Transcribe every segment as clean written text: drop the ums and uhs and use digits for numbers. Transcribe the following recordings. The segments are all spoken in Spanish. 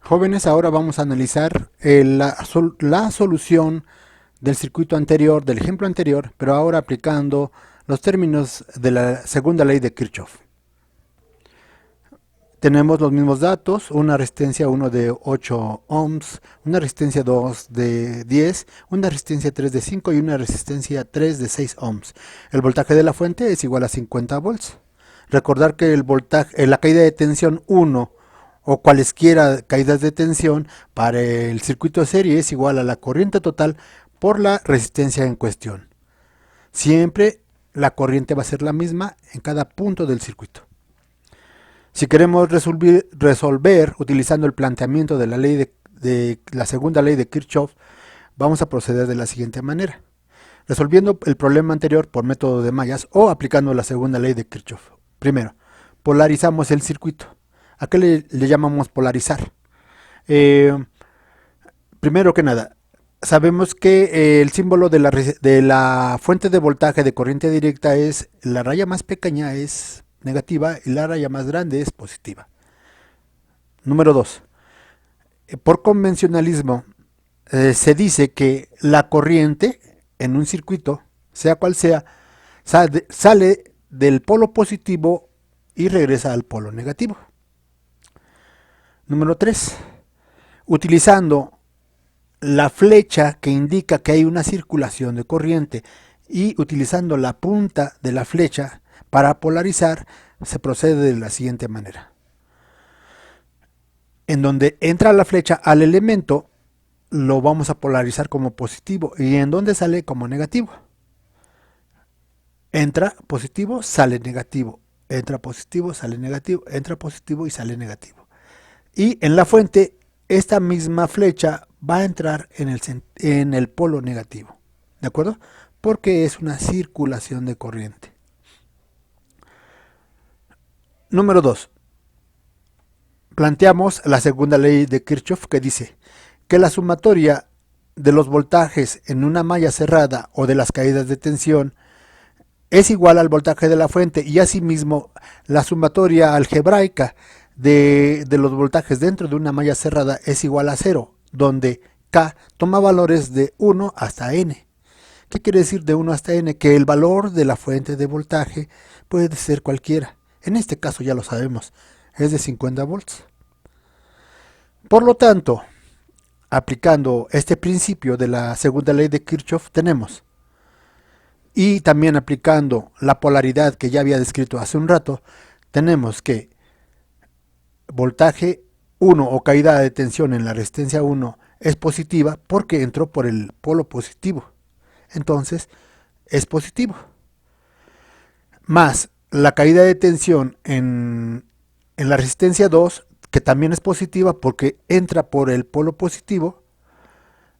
Jóvenes, ahora vamos a analizar la solución del circuito anterior, del ejemplo anterior, pero ahora aplicando los términos de la segunda ley de Kirchhoff. Tenemos los mismos datos, una resistencia 1 de 8 ohms, una resistencia 2 de 10, una resistencia 3 de 5 y una resistencia 3 de 6 ohms. El voltaje de la fuente es igual a 50 volts. Recordar que el voltaje, la caída de tensión 1 o cualesquiera caídas de tensión para el circuito de serie es igual a la corriente total por la resistencia en cuestión. Siempre la corriente va a ser la misma en cada punto del circuito. Si queremos resolver utilizando el planteamiento de la ley de la segunda ley de Kirchhoff, vamos a proceder de la siguiente manera. Resolviendo el problema anterior por método de mallas o aplicando la segunda ley de Kirchhoff. Primero, polarizamos el circuito. ¿A qué le llamamos polarizar? Primero que nada, sabemos que el símbolo de la fuente de voltaje de corriente directa es la raya más pequeña es negativa y la raya más grande es positiva. Número 2. Por convencionalismo se dice que la corriente en un circuito, sea cual sea, sale del polo positivo y regresa al polo negativo. Número 3. Utilizando la flecha que indica que hay una circulación de corriente y utilizando la punta de la flecha para polarizar, se procede de la siguiente manera. En donde entra la flecha al elemento, lo vamos a polarizar como positivo y en donde sale como negativo. Entra positivo, sale negativo. Entra positivo, sale negativo. Entra positivo y sale negativo. Y en la fuente, esta misma flecha va a entrar en el polo negativo. ¿De acuerdo? Porque es una circulación de corriente. Número 2. Planteamos la segunda ley de Kirchhoff que dice que la sumatoria de los voltajes en una malla cerrada o de las caídas de tensión es igual al voltaje de la fuente y asimismo la sumatoria algebraica de los voltajes dentro de una malla cerrada es igual a 0, donde K toma valores de 1 hasta N. ¿Qué quiere decir de 1 hasta N? Que el valor de la fuente de voltaje puede ser cualquiera. En este caso ya lo sabemos, es de 50 volts. Por lo tanto, aplicando este principio de la segunda ley de Kirchhoff tenemos, y también aplicando la polaridad que ya había descrito hace un rato, tenemos que voltaje 1 o caída de tensión en la resistencia 1 es positiva porque entró por el polo positivo. Entonces, es positivo. Más la caída de tensión en la resistencia 2, que también es positiva porque entra por el polo positivo,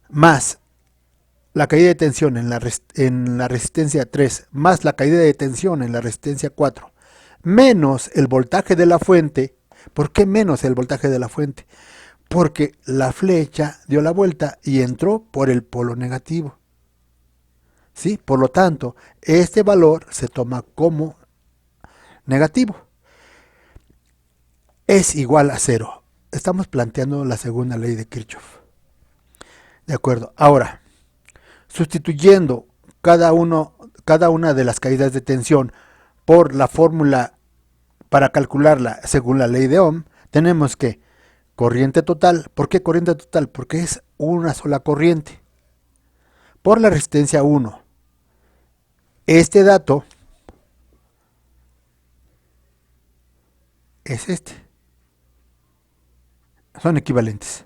más la caída de tensión en la resistencia 3, más la caída de tensión en la resistencia 4, menos el voltaje de la fuente. ¿Por qué menos el voltaje de la fuente? Porque la flecha dio la vuelta y entró por el polo negativo. ¿Sí? Por lo tanto, este valor se toma como negativo. Es igual a 0. Estamos planteando la segunda ley de Kirchhoff. De acuerdo. Ahora, sustituyendo cada una de las caídas de tensión por la fórmula para calcularla según la ley de Ohm, tenemos que corriente total. ¿Por qué corriente total? Porque es una sola corriente. Por la resistencia 1. Este dato es este. Son equivalentes.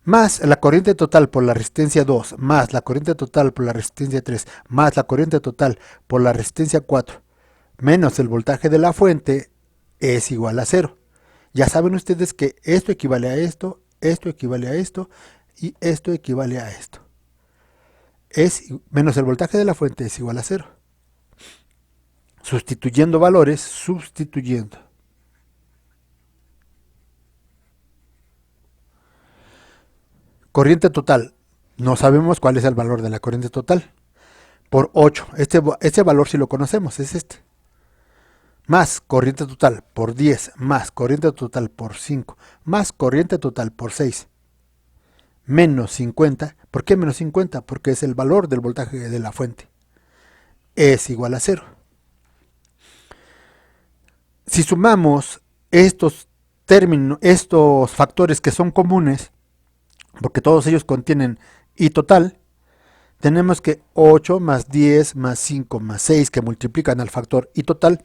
Más la corriente total por la resistencia 2, más la corriente total por la resistencia 3, más la corriente total por la resistencia 4, menos el voltaje de la fuente, es igual a 0. Ya saben ustedes que esto equivale a esto, esto equivale a esto, y esto equivale a esto. Menos el voltaje de la fuente es igual a 0. Sustituyendo valores, sustituyendo. Corriente total. No sabemos cuál es el valor de la corriente total. Por 8. Este valor sí lo conocemos, es este. más corriente total por 10 más corriente total por 5 más corriente total por 6 menos 50. ¿Por qué menos 50? Porque es el valor del voltaje de la fuente. Es igual a 0. Si sumamos estos términos, estos factores que son comunes, porque todos ellos contienen I total, tenemos que 8 más 10 más 5 más 6 que multiplican al factor I total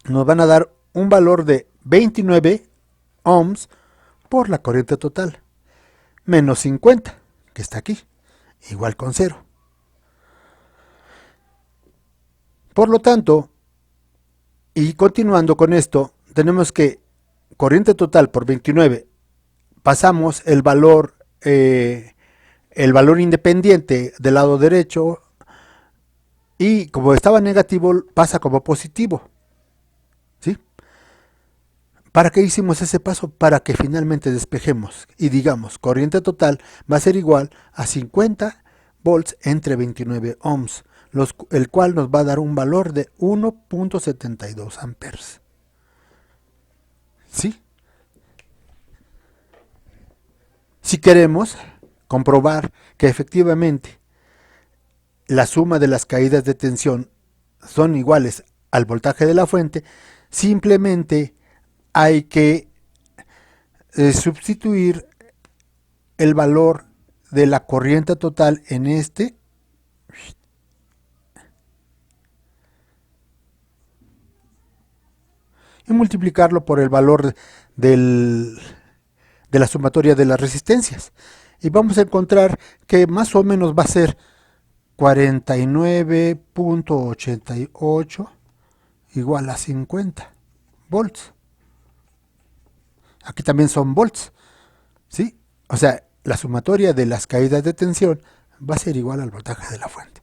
nos van a dar un valor de 29 ohms por la corriente total, menos 50, que está aquí, igual con 0. Por lo tanto, y continuando con esto, tenemos que corriente total por 29, pasamos el valor independiente del lado derecho y como estaba negativo pasa como positivo. ¿Sí? ¿Para qué hicimos ese paso? Para que finalmente despejemos y digamos corriente total va a ser igual a 50 volts entre 29 ohms, el cual nos va a dar un valor de 1.72 amperes. ¿Sí? Si queremos comprobar que efectivamente la suma de las caídas de tensión son iguales al voltaje de la fuente, simplemente hay que sustituir el valor de la corriente total en este y multiplicarlo por el valor de la sumatoria de las resistencias. Y vamos a encontrar que más o menos va a ser 49.88 igual a 50 volts. Aquí también son volts, ¿sí? O sea, la sumatoria de las caídas de tensión va a ser igual al voltaje de la fuente.